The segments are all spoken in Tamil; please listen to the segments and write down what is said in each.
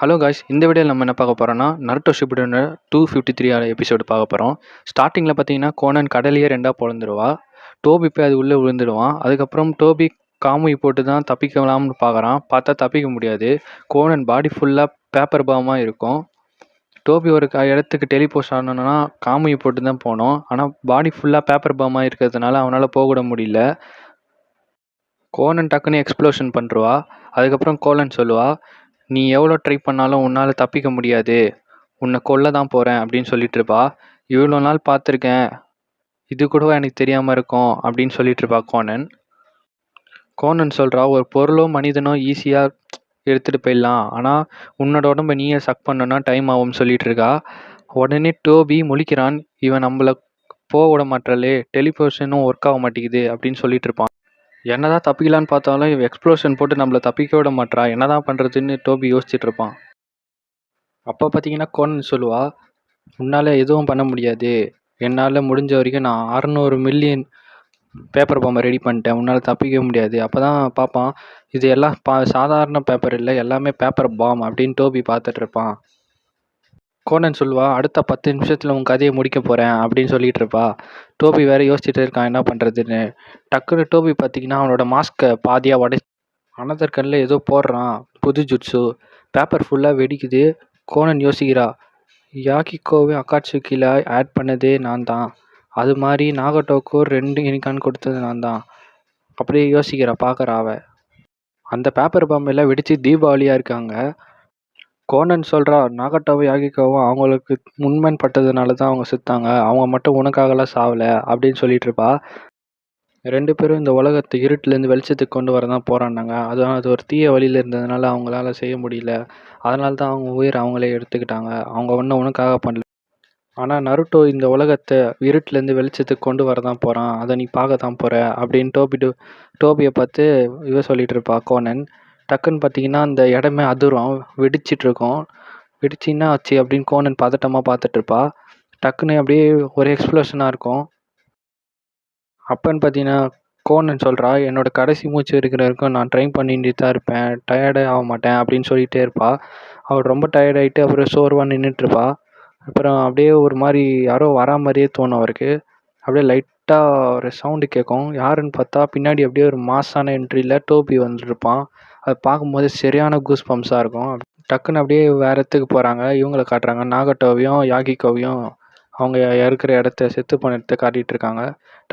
ஹலோ காய்ஸ், இந்த வீடியோவில் நம்ம என்ன பார்க்க போகிறோம்னா நருட்டோ ஷிப்புடனோட 253 எபிசோடு பார்க்க போகிறோம். ஸ்டார்டிங்கில் பார்த்தீங்கன்னா கோனன் கடலையே ரெண்டாக பொழந்துருவா. டோபி போய் அது உள்ளே விழுந்துடுவான். அதுக்கப்புறம் டோபி காமுய் போட்டு தான் தப்பிக்கலாம்னு பார்க்குறான். பார்த்தா தப்பிக்க முடியாது. கோனன் பாடி ஃபுல்லாக பேப்பர் பாமாக இருக்கும். டோபி ஒரு இடத்துக்கு டெலிபோர்ட் ஆனோன்னா காமுயை போட்டு தான் போனோம். ஆனால் பாடி ஃபுல்லாக பேப்பர் பாமாக இருக்கிறதுனால அவனால் போக முடியல. கோனன் டக்குன்னு எக்ஸ்ப்ளோஷன் பண்ணுருவா. அதுக்கப்புறம் கோலன் சொல்லுவா, நீ எவ்வளோ ட்ரை பண்ணாலும் உன்னால் தப்பிக்க முடியாது, உன்னை கொல்ல தான் போகிறேன் அப்படின்னு சொல்லிட்டு இருப்பா. இவ்வளோ நாள் பார்த்துருக்கேன், இது கூடவா எனக்கு தெரியாமல் இருக்கும் அப்படின்னு சொல்லிட்டு இருப்பா கோனன் சொல்கிறா, ஒரு பொருளோ மனிதனோ ஈஸியாக எடுத்துகிட்டு போயிடலாம், ஆனால் உன்னோட உடம்பை நீயே சக் பண்ணோன்னா டைம் ஆகும்னு சொல்லிட்டு இருக்கா. உடனே டோபி முழிக்கிறான், இவன் நம்மளை போக விட மாட்டாளே, டெலிபோர்ஷனும் ஒர்க் ஆக மாட்டேங்குது அப்படின்னு சொல்லிட்டு இருப்பான். என்னதான் தப்பிக்கலான்னு பார்த்தாலும் இவ எக்ஸ்ப்ளோஷன் போட்டு நம்மளை தப்பிக்க விட மாட்டா, என்னதான் பண்ணுறதுன்னு டோபி யோசிச்சுட்டு இருப்பான். அப்போ பார்த்தீங்கன்னா கோனன் சொல்லுவா, உன்னால் எதுவும் பண்ண முடியாது, என்னால் முடிஞ்ச வரைக்கும் நான் 600 மில்லியன் பேப்பர் பாம்பை ரெடி பண்ணிட்டேன், உன்னால் தப்பிக்க முடியாது. அப்போ தான் பார்ப்பான், இது எல்லாம் சாதாரண பேப்பர் இல்லை, எல்லாமே பேப்பர் பாம் அப்படின்னு டோபி பார்த்துட்டு இருப்பான். கோனன் சொல்லுவா, அடுத்த 10 நிமிஷத்தில் உன் கதையை முடிக்க போகிறேன் அப்படின்னு சொல்லிட்டு இருப்பா. டோபி வேற யோசிச்சுட்டு இருக்கான் என்ன பண்ணுறதுன்னு. டக்குன்னு டோபி பார்த்தீங்கன்னா அவனோட மாஸ்கை பாதியாக அனதர் கண்ணில் ஏதோ போடுறான், புது ஜுட்ஸு. பேப்பர் ஃபுல்லாக வெடிக்குது. கோனன் யோசிக்கிறா, யாகிக்கோவை அக்காட்சுக்கியில் ஆட் பண்ணதே நான் தான், அது மாதிரி நாகட்டோக்கோ 2 யூனிகார்ன் கொடுத்தது நான் தான். அப்படியே யோசிக்கிறா பார்க்குறா அவ. அந்த பேப்பர் பாம்பெல்லாம் வெடித்து தீபாவளியாக இருக்காங்க. கோனன் சொல்கிறா, நாகட்டோவும் யாகிக்கோவும் அவங்களுக்கு முன்மன் பட்டதுனால தான் அவங்க செத்தாங்க, அவங்க மட்டும் உனக்காகலாம் சாவலை அப்படின்னு சொல்லிட்டு இருப்பா. 2 பேரும் இந்த உலகத்தை இருட்டிலேருந்து வெளிச்சத்துக்கு கொண்டு வர தான் போராடினாங்க. அது ஒரு தீய வழியில் இருந்ததுனால அவங்களால செய்ய முடியல. அதனால தான் அவங்க உயிரை அவங்களே எடுத்துக்கிட்டாங்க. அவங்க ஒன்றும் உனக்காக பண்ணல. ஆனால் நருட்டோ இந்த உலகத்தை இருட்டிலேருந்து வெளிச்சத்துக்கு கொண்டு வர தான் போகிறான், அதை நீ பார்க்க தான் போகிற அப்படின்னு டோபியை பார்த்து இவ சொல்லிட்டு இருப்பா கோனன். டக்குன்னு பார்த்தீங்கன்னா அந்த இடமே அதிரும், வெடிச்சிட்ருக்கோம். வெடிச்சின்னா ஆச்சு அப்படின்னு கோனன் பதட்டமாக பார்த்துட்டு இருப்பா. டக்குன்னு அப்படியே ஒரு எக்ஸ்ப்ளோஷனாக இருக்கும். அப்போன்னு பார்த்தீங்கன்னா கோனன் சொல்கிறா, என்னோட கடைசி மூச்சு இருக்கிற வரைக்கும் நான் ட்ரைன் பண்ணிட்டு தான் இருப்பேன், டயர்டே ஆக மாட்டேன் அப்படின்னு சொல்லிகிட்டே இருப்பா. அவள் ரொம்ப டயர்டாகிட்டு அப்புறம் சோர்வாக நின்றுட்டுருப்பா. அப்புறம் அப்படியே ஒரு மாதிரி யாரோ வரா மாதிரியே தோணும் அவருக்கு. அப்படியே லைட்டாக ஒரு சவுண்டு கேட்கும். யாருன்னு பார்த்தா பின்னாடி அப்படியே ஒரு மாஸான என்ட்ரியில் டோபி வந்துருப்பான். அதை பார்க்கும்போது சரியான கூஸ் பம்ப்ஸாக இருக்கும். டக்குன்னு அப்படியே வேறு இடத்துக்கு போகிறாங்க. இவங்களை காட்டுறாங்க, நாகட்டோவையும் யாகிக்கோவையும் அவங்க இருக்கிற இடத்த செத்து போன இடத்த காட்டிகிட்டு இருக்காங்க.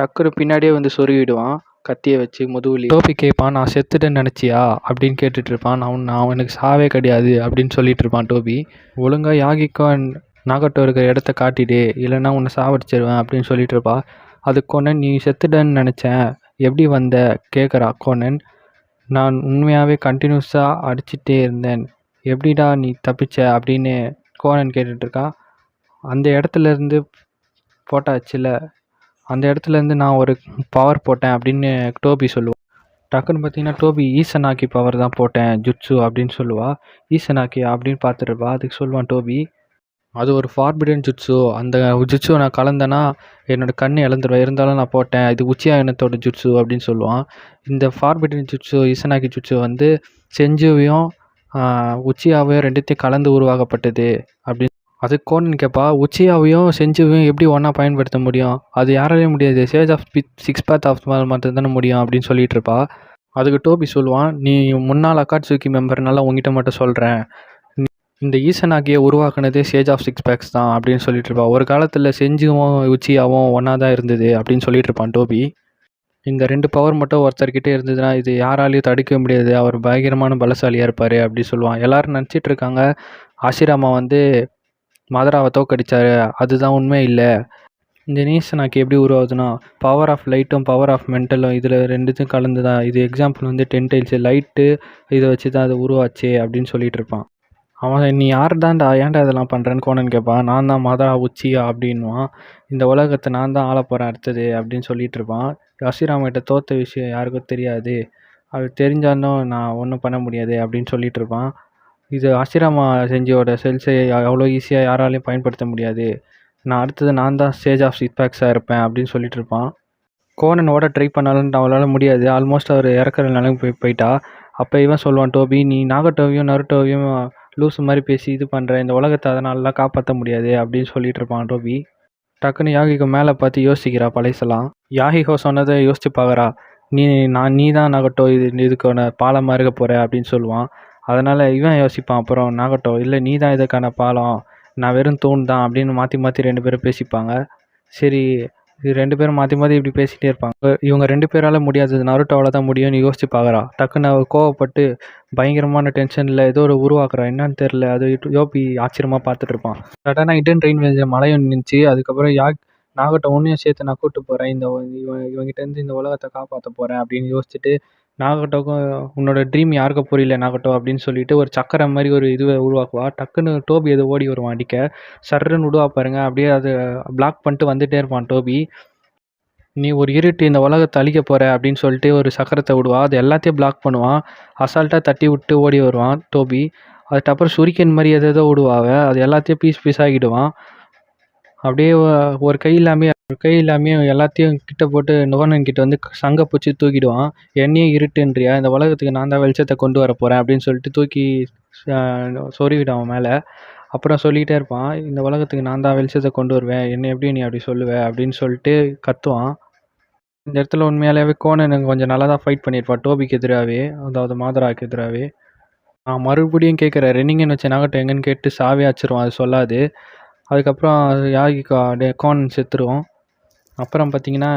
டக்குன்னு பின்னாடியே வந்து சொருகிடுவான் கத்தியை வச்சு முதுகுலி. டோபி கேட்பான், நான் செத்துட்டேன்னு நினச்சியா அப்படின்னு கேட்டுட்ருப்பான். நான் எனக்கு சாவே கிடையாது அப்படின்னு சொல்லிட்டு இருப்பான் டோபி. ஒழுங்காக யாகிக்கோ நாகட்டோ இருக்கிற இடத்த காட்டிடு, இல்லைன்னா உன்னை சாவடிச்சிருவேன் அப்படின்னு சொல்லிட்டு இருப்பா. அது கோனன், நீ செத்துட்டேன்னு நினச்சேன், எப்படி வந்த கேட்குறா கோனன். நான் உண்மையாகவே கண்டினியூஸாக அடிச்சிட்டே இருந்தேன், எப்படிடா நீ தப்பிச்ச அப்படின்னு கோனன் கேட்டுட்ருக்கா. அந்த இடத்துலேருந்து போட்டாச்சுல, அந்த இடத்துலேருந்து நான் ஒரு பவர் போட்டேன் அப்படின்னு டோபி சொல்லுவான். டக்குன்னு பார்த்தீங்கன்னா டோபி ஈசனாக்கி பவர் தான் போட்டேன் ஜுட்ஸு அப்படின்னு சொல்லுவாள். ஈசனாக்கி அப்படின்னு பார்த்துருப்பா. அதுக்கு சொல்லுவான் டோபி, அது ஒரு ஃபார்பிடன் ஜுட்ஸு, அந்த ஜுட்ஸு நான் கலந்தேன்னா என்னோடய கண் இழந்துருவேன், இருந்தாலும் நான் போட்டேன், இது உச்சியா இனத்தோட ஜுட்ஸு அப்படின்னு சொல்லுவான். இந்த ஃபார்பிடன் ஜுட்ஸு ஈசனாக்கி ஜுட்ஸு வந்து செஞ்சுவையும் உச்சியாவையும் ரெண்டுத்தையும் கலந்து உருவாக்கப்பட்டது அப்படின்னு. அதுக்கு கோனன் கேட்பா, உச்சியாவையும் செஞ்சுவையும் எப்படி ஒன்றா பயன்படுத்த முடியும், அது யாராலையும் முடியாது, சேஜ் ஆஃப் 6 பாத் ஆஃப் மட்டும் தானே முடியும் அப்படின்னு சொல்லிட்டு இருப்பா. அதுக்கு டோபி சொல்லுவான், நீ முன்னாள் அக்காட்சுக்கி மெம்பர்னால உங்ககிட்ட மட்டும் சொல்கிறேன், இந்த ஈசனாகியை உருவாக்குனதே சேஜ் ஆஃப் 6 பேக்ஸ் தான் அப்படின்னு சொல்லிட்டு இருப்பா. ஒரு காலத்தில் செஞ்சுவும் உச்சியாவும் ஒன்றா தான் இருந்தது அப்படின்னு சொல்லிட்டு இருப்பான் டோபி. இந்த 2 பவர் மட்டும் ஒருத்தர்கிட்ட இருந்ததுன்னா இது யாராலையும் தடுக்க முடியாது, அவர் பயங்கரமான பலசாலியாக இருப்பார் அப்படி சொல்லுவான். எல்லோரும் நினச்சிட்டு இருக்காங்க ஆஷிராமா வந்து மதராவை தோக்கடிச்சாரு, அதுதான் உண்மை இல்லை. இந்த ஈசனாக்கி எப்படி உருவாகுதுன்னா பவர் ஆஃப் லைட்டும் பவர் ஆஃப் மென்டலும் இதில் ரெண்டுத்தையும் கலந்து தான். இது எக்ஸாம்பிள் வந்து 10 டைல்ஸு லைட்டு இதை வச்சு தான் அது உருவாச்சு அப்படின்னு சொல்லிட்டு இருப்பான். அவன், நீ யார் தான்டா, ஏன்டா இதெல்லாம் பண்ணுறேன்னு கோனன் கேட்பான். நான் தான் மதரா உச்சியா அப்படின்வான். இந்த உலகத்தை நான் தான் ஆள போகிறேன் அடுத்தது அப்படின்னு சொல்லிட்டு இருப்பான். ஆஷிராமாகிட்ட தோற்ற விஷயம் யாருக்கும் தெரியாது, அது தெரிஞ்சாலும் நான் ஒன்றும் பண்ண முடியாது அப்படின்னு சொல்லிட்டு இருப்பான். இது ஆஷிராமா செஞ்சியோட செல்ஸை அவ்வளோ ஈஸியாக யாராலையும் பயன்படுத்த முடியாது, நான் தான் சேஜ் ஆஃப் 6 பேக்ஸாக இருப்பேன் அப்படின்னு சொல்லிட்டு இருப்பான். கோனனோட ட்ரை பண்ணாலும் அவளால் முடியாது, ஆல்மோஸ்ட் அவர் இறக்குற நிலைமை போயிட்டா. அப்போ இவன் சொல்லுவான் டோபி, நீ நாகட்டோவையும் நருட்டோவையும் லூசு மாதிரி பேசி இது பண்ணுற, இந்த உலகத்தை அதனாலலாம் காப்பாற்ற முடியாது அப்படின்னு சொல்லிட்டு இருப்பான் டோபி. டக்குன்னு யாகிகோ மேலே பார்த்து யோசிக்கிறா பழைசெல்லாம். யாகிகோ சொன்னதை யோசிச்சு பார்க்குறா. நீ தான் நாகட்டோ இதுக்கான பாலமாக இருக்க போகிற அப்படின்னு சொல்லுவான். அதனால் இவன் யோசிப்பான் அப்புறம் நாகட்டோ, இல்லை நீ தான் இதுக்கான பாலம், நான் வெறும் தூண் தான் அப்படின்னு மாற்றி மாற்றி 2 பேரும் பேசிப்பாங்க. சரி, இது 2 பேரும் மாற்றி மாற்றி இப்படி பேசிகிட்டே இருப்பாங்க. இவங்க 2 பேரால் முடியாதது நருட்டோவால் தான் முடியும்னு யோசிச்சு பார்க்குறா. டக்குன்னு அவ கோவப்பட்டு பயங்கரமான டென்ஷனில் ஏதோ ஒரு உருவாக்குறா. என்னன்னு தெரில. அது யோபி ஆச்சரியமாக பார்த்துட்டு இருப்பான். சடனாக இடன் ரெயின் மழையும் நின்றுச்சு. அதுக்கப்புறம் நாகட்டோ உன்னையும் சேர்த்து நான் கூப்பிட்டு போகிறேன், இவங்கிட்டேருந்து இந்த உலகத்தை காப்பாற்ற போகிறேன் அப்படின்னு யோசிச்சுட்டு, நாகட்டோக்கும் உன்னோட ட்ரீம் யாருக்கு புரியல நாகட்டோ அப்படின்னு சொல்லிட்டு ஒரு சக்கரை மாதிரி ஒரு இதுவை உருவாக்குவா. டக்குன்னு டோபி அதை ஓடி வருவான் அடிக்க. சர்ன்னு விடுவா பாருங்க. அப்படியே அதை பிளாக் பண்ணிட்டு வந்துட்டே இருப்பான் டோபி. நீ ஒரு இருட்டு இந்த உலகத்தை அழிக்க போகிற அப்படின்னு சொல்லிட்டு ஒரு சக்கரத்தை விடுவா. அது எல்லாத்தையும் பிளாக் பண்ணுவான். அசால்ட்டாக தட்டி விட்டு ஓடி வருவான் டோபி. அதுக்கப்புறம் சுரிக்கன் மாதிரி எதோ விடுவாவ. அது எல்லாத்தையும் பீஸ் ஆகிடுவான். அப்படியே ஒரு கை இல்லாமே எல்லாத்தையும் கிட்ட போட்டு நுவனன் கிட்ட வந்து சங்க பிடிச்சி தூக்கிடுவான். என்னையே இருட்டுன்றியா, இந்த உலகத்துக்கு நான் தான் வெளிச்சத்தை கொண்டு வர போகிறேன் அப்படின்னு சொல்லிட்டு தூக்கி சொருவிடும் அவன் மேலே. அப்புறம் சொல்லிகிட்டே இருப்பான், இந்த உலகத்துக்கு நான் தான் வெளிச்சத்தை கொண்டு வருவேன், என்ன எப்படி நீ அப்படி சொல்லுவேன் அப்படின்னு சொல்லிட்டு கத்துவான். இந்த இடத்துல உண்மையாலேயே கோனன் கொஞ்சம் நல்லா தான் ஃபைட் பண்ணியிருப்பான் டோபிக்கு எதிராகவே, அதாவது மாதராவுக்கு எதிராகவே. நான் மறுபடியும் கேட்குறேன், ரெனிங்கன்னு வச்சு நாகட்டும் எங்கன்னு கேட்டு சாவே ஆச்சிருவான். அது சொல்லாது. அதுக்கப்புறம் யாகிக்கோ கோனன் செத்துருவான். அப்புறம் பார்த்தீங்கன்னா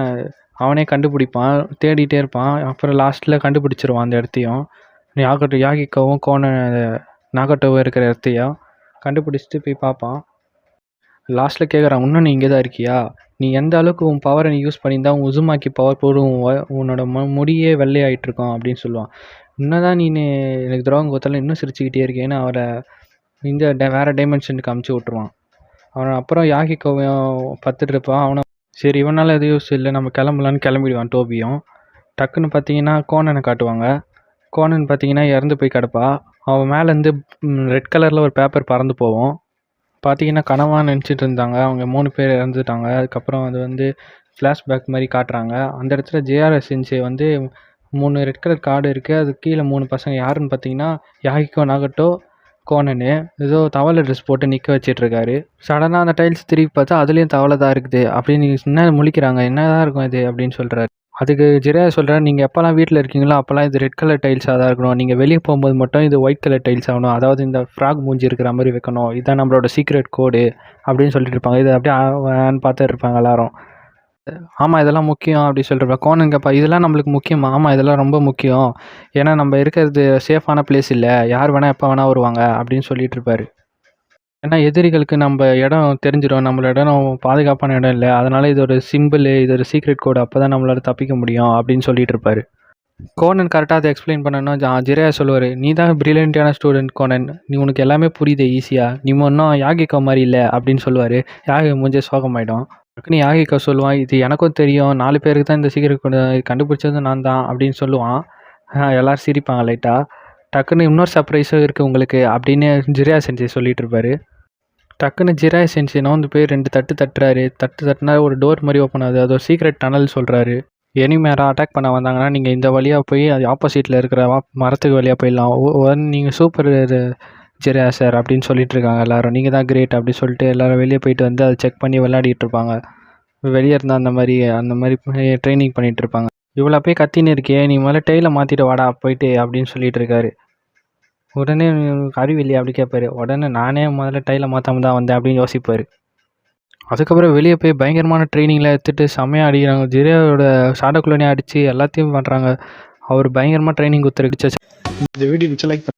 அவனே கண்டுபிடிப்பான், தேடிட்டே இருப்பான். அப்புறம் லாஸ்ட்டில் கண்டுபிடிச்சிருவான் அந்த இடத்தையும். யாகிக்கோவும் நாகட்டோவும் இருக்கிற இடத்தையும் கண்டுபிடிச்சிட்டு போய் பார்ப்பான். லாஸ்ட்டில் கேட்குறான், இன்னும் நீ இங்கே தான் இருக்கியா? நீ எந்த அளவுக்கு உன் பவரை நீ யூஸ் பண்ணியிருந்தா உன் உசுமாக்கி பவர் போடும் உன்னோட முடியே வெள்ளையாயிட்டிருக்கோம் அப்படின்னு சொல்லுவான். இன்னதான் நீ எனக்கு துரோகம் கொடுத்தாலும் இன்னும் சிரிச்சுக்கிட்டே இருக்கேன்னு அவரை வேறு டைமென்ஷனுக்கு அமுச்சு விட்ருவான். அவனை அப்புறம் யாகிக்கோவையும் பார்த்துட்டு இருப்பான். அவனை சரி இவனால் எதுவும் யூஸ் இல்லை, நம்ம கிளம்பலான்னு கிளம்பிடுவான் டோபியும். டக்குன்னு பார்த்தீங்கன்னா கோனனை காட்டுவாங்க. கோனன் பார்த்தீங்கன்னா இறந்து போய் கிடப்பா. அவன் மேலேருந்து ரெட் கலரில் ஒரு பேப்பர் பறந்து போவோம். பார்த்தீங்கன்னா கனவாக நினச்சிட்டு இருந்தாங்க. அவங்க 3 பேர் இறந்துட்டாங்க. அதுக்கப்புறம் அது வந்து ஃப்ளாஷ்பேக் மாதிரி காட்டுறாங்க. அந்த இடத்துல ஜேஆர்எஸ் சென்சே வந்து 3 ரெட் கலர் கார்டு இருக்குது. அது கீழே 3 பசங்க யாருன்னு பார்த்தீங்கன்னா யாகிக்கோ, நாகட்டோ, கோனனு ஏதோ தவளை ட்ரெஸ் போட்டு நிற்க வச்சிட்ருக்காரு. சடனாக அந்த டைல்ஸ் திருப்பி பார்த்தா அதுலேயும் தவளை தான் இருக்குது. அப்படின்னு என்ன முழிக்கிறாங்க, என்னதான் இருக்கும் இது அப்படின்னு சொல்கிறாரு. அதுக்கு ஜிரையா சொல்கிறார், நீங்கள் எப்போல்லாம் வீட்டில் இருக்கீங்களோ அப்போல்லாம் இது ரெட் கலர் டைல்ஸாக தான் இருக்கணும், நீங்கள் வெளியே போகும்போது மட்டும் இது ஒயிட் கலர் டைல்ஸ் ஆகணும், அதாவது இந்த ஃப்ராக் மூஞ்சி இருக்கிற மாதிரி வைக்கணும், இதுதான் நம்மளோட சீக்ரெட் கோடு அப்படின்னு சொல்லிட்டு இருப்பாங்க. இது அப்படியே பார்த்துட்டு இருப்பாங்க எல்லாரும். ஆமாம் இதெல்லாம் முக்கியம் அப்படி சொல்கிறப்ப கோனன் கேட்பா, இதெல்லாம் நம்மளுக்கு முக்கியமா? ஆமாம் இதெல்லாம் ரொம்ப முக்கியம், ஏன்னா நம்ம இருக்கிறது சேஃபான பிளேஸ் இல்லை, யார் வேணால் எப்போ வேணால் வருவாங்க அப்படின்னு சொல்லிட்டு இருப்பாரு. ஏன்னா எதிரிகளுக்கு நம்ம இடம் தெரிஞ்சிடும், நம்மளோட இடம் பாதுகாப்பான இடம் இல்லை, அதனால இது ஒரு சிம்பிள், இது ஒரு சீக்ரெட் கோடு, அப்போ தான் நம்மளால தப்பிக்க முடியும் அப்படின்னு சொல்லிட்டு இருப்பாரு. கோனன் கரெக்டாக அதை எக்ஸ்பிளைன் பண்ணணும்னா ஜிரையா சொல்லுவார், நீ தான் பிரில்லியண்ட்டான ஸ்டூடெண்ட் கோனன், நீ உனக்கு எல்லாமே புரியுது ஈஸியாக, நீ இன்னும் யாகிக்கோ மாதிரி இல்லை அப்படின்னு சொல்லுவார். யாகி மூஞ்சே சோகமாயிடும். டக்குன்னு யாகிக்கோ சொல்லுவான், இது எனக்கும் தெரியும், 4 பேருக்கு தான் இந்த சீக்கிரம் கண்டுபிடிச்சது நான் தான் அப்படின்னு சொல்லுவான். எல்லோரும் சிரிப்பாங்க லைட்டாக. டக்குன்னு இன்னொரு சர்ப்ரைஸும் இருக்குது உங்களுக்கு அப்படின்னு ஜிரையா சென்சே சொல்லிட்டு இருப்பாரு. டக்குன்னு ஜிரையா சென்சே நோந்து போய் 2 தட்டு தட்டுறாரு. தட்டுனா ஒரு டோர் மாதிரி ஓப்பன் ஆகுது. அது ஒரு சீக்ரெட் டனல் சொல்கிறாரு. எனிமேராக அட்டாக் பண்ண வந்தாங்கன்னா நீங்கள் இந்த வழியாக போய் அது ஆப்போசிட்டில் இருக்கிற மரத்துக்கு வழியாக போயிடலாம், நீங்கள் சூப்பர் ஜிரையா சார் அப்படின்னு சொல்லிட்டு இருக்காங்க எல்லோரும், நீங்கள் தான் கிரேட் அப்படின்னு சொல்லிட்டு எல்லோரும் வெளியே போயிட்டு வந்து அதை செக் பண்ணி விளையாடிட்டு இருப்பாங்க. வெளியே இருந்தால் அந்த மாதிரி ட்ரைனிங் பண்ணிகிட்டு இருப்பாங்க. இவ்வளோ போய் கத்தின்னு இருக்கே, நீ முதல்ல டெய்லை மாற்றிட்டு வாடா போயிட்டு அப்படின்னு சொல்லிட்டு இருக்காரு. உடனே அறிவில்லையா அப்படி கேட்பாரு. உடனே நானே முதல்ல டைலை மாற்றாம தான் வந்தேன் அப்படின்னு யோசிப்பார். அதுக்கப்புறம் வெளியே போய் பயங்கரமான ட்ரைனிங்லாம் எடுத்துகிட்டு செம்மையாக அடிக்கிறாங்க. ஜிரையாவோட ஷாடோ குளோனே அடித்து எல்லாத்தையும் பண்ணுறாங்க. அவர் பயங்கரமாக ட்ரைனிங் கொடுத்துருக்கு. இந்த வீடியோ லைக்